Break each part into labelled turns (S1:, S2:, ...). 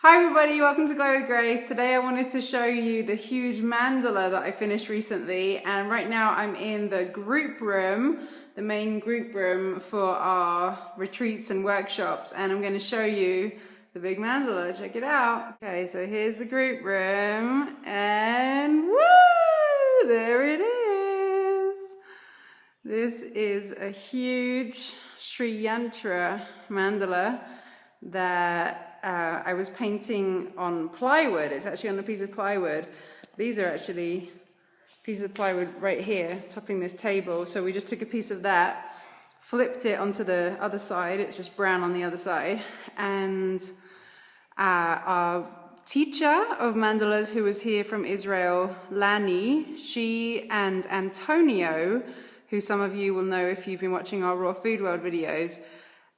S1: Hi everybody, welcome to Glow with Grace. Today I wanted to show you the huge mandala that I finished recently, and right now I'm in the group room, the main group room for our retreats and workshops, and I'm going to show you the big mandala. Check it out. Okay, so here's the group room, and woo! There it is. This is a huge Sri Yantra mandala that I was painting on plywood. It's actually on a piece of plywood. These are actually pieces of plywood right here, topping this table. So we just took a piece of that, flipped it onto the other side. It's just brown on the other side. And our teacher of mandalas, who was here from Israel, Lani, she and Antonio, who some of you will know if you've been watching our Raw Food World videos,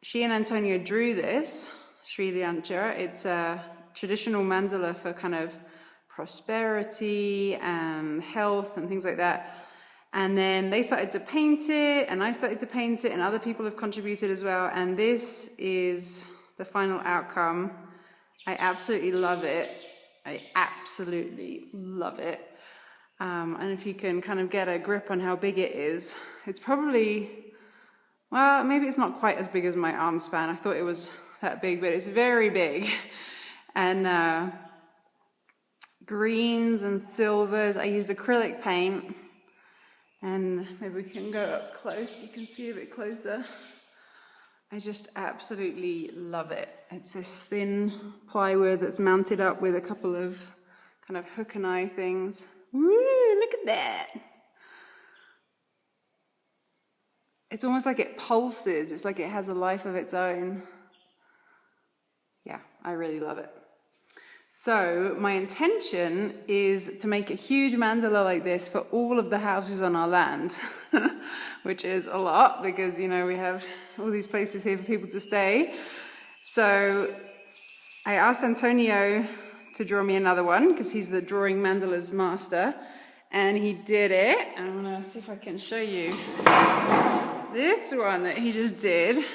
S1: she and Antonio drew this Sri Yantra. It's a traditional mandala for kind of prosperity and health and things like that. And then they started to paint it, and I started to paint it, and other people have contributed as well. And this is the final outcome. I absolutely love it. I absolutely love it. And if you can kind of get a grip on how big it is, it's probably, well, maybe it's not quite as big as my arm span. I thought it was that big, but it's very big. And greens and silvers. I used acrylic paint, and maybe we can go up close. You can see a bit closer. I just absolutely love it. It's this thin plywood that's mounted up with a couple of kind of hook and eye things. Woo, look at that. It's almost like it pulses. It's like it has a life of its own. Yeah, I really love it. So my intention is to make a huge mandala like this for all of the houses on our land, which is a lot because, you know, we have all these places here for people to stay. So I asked Antonio to draw me another one because he's the drawing mandalas master, and he did it. I'm gonna see if I can show you this one that he just did.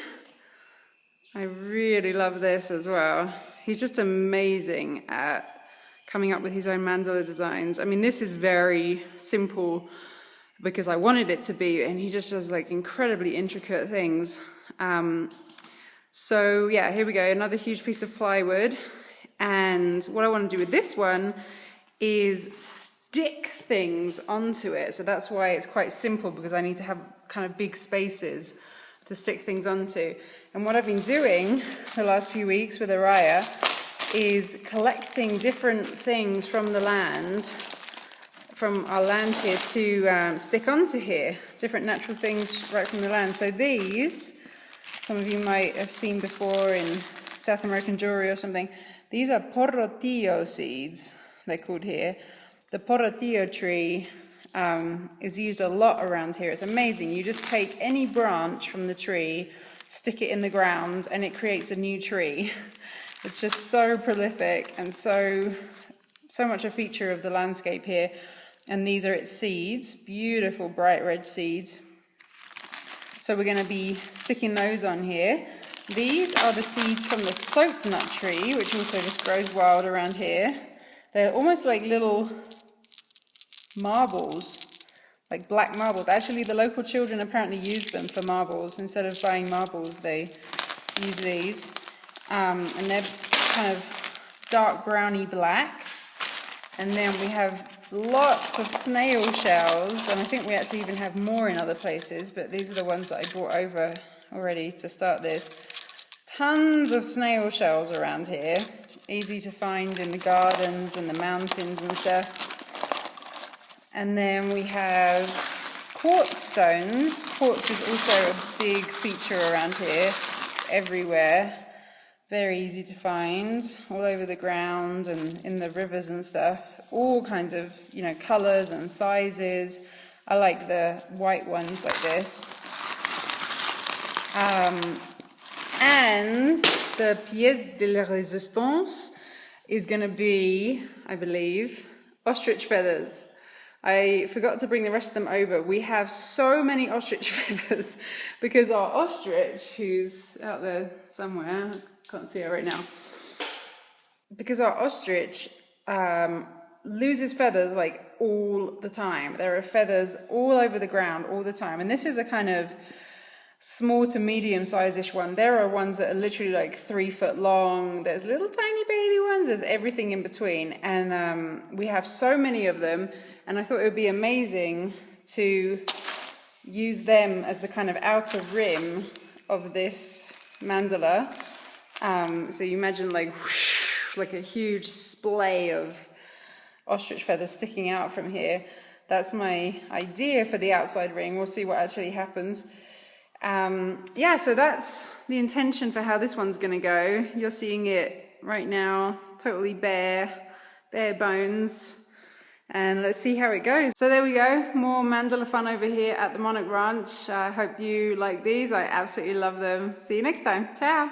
S1: I really love this as well. He's just amazing at coming up with his own mandala designs. I mean, this is very simple because I wanted it to be, and he just does like incredibly intricate things. So yeah, here we go, another huge piece of plywood. And what I want to do with this one is stick things onto it. So that's why it's quite simple, because I need to have kind of big spaces to stick things onto. And what I've been doing the last few weeks with Araya is collecting different things from the land, from our land here, to stick onto here, different natural things right from the land. So these, some of you might have seen before in South American jewelry or something. These are porrotillo seeds, they're called here. The porrotillo tree is used a lot around here. It's amazing. You just take any branch from the tree, stick it in the ground, and it creates a new tree. It's just so prolific and so much a feature of the landscape here. And these are its seeds, beautiful bright red seeds. So we're going to be sticking those on here. These are the seeds from the soap nut tree, which also just grows wild around here. They're almost like little marbles, like black marbles. Actually, the local children apparently use them for marbles. Instead of buying marbles, they use these. And they're kind of dark browny black. And then we have lots of snail shells, and I think we actually even have more in other places, but these are the ones that I brought over already to start this. Tons of snail shells around here, easy to find in the gardens and the mountains and stuff. And then we have quartz stones. Quartz is also a big feature around here. It's everywhere. Very easy to find, all over the ground and in the rivers and stuff. All kinds of, you know, colors and sizes. I like the white ones like this. And the pièce de la résistance is going to be, I believe, ostrich feathers. I forgot to bring the rest of them over. We have so many ostrich feathers because our ostrich, who's out there somewhere, can't see her right now, because our ostrich loses feathers like all the time. There are feathers all over the ground all the time. And this is a kind of small to medium size-ish one. There are ones that are literally like 3 foot long. There's little tiny baby ones. There's everything in between. And we have so many of them. And I thought it would be amazing to use them as the kind of outer rim of this mandala. So you imagine like whoosh, like a huge splay of ostrich feathers sticking out from here. That's my idea for the outside ring. We'll see what actually happens. Yeah, so that's the intention for how this one's gonna go. You're seeing it right now, totally bare bones. And let's see how it goes. So there we go, more mandala fun over here at the Monarch Ranch. I hope you like these. I absolutely love them. See you next time. Ciao.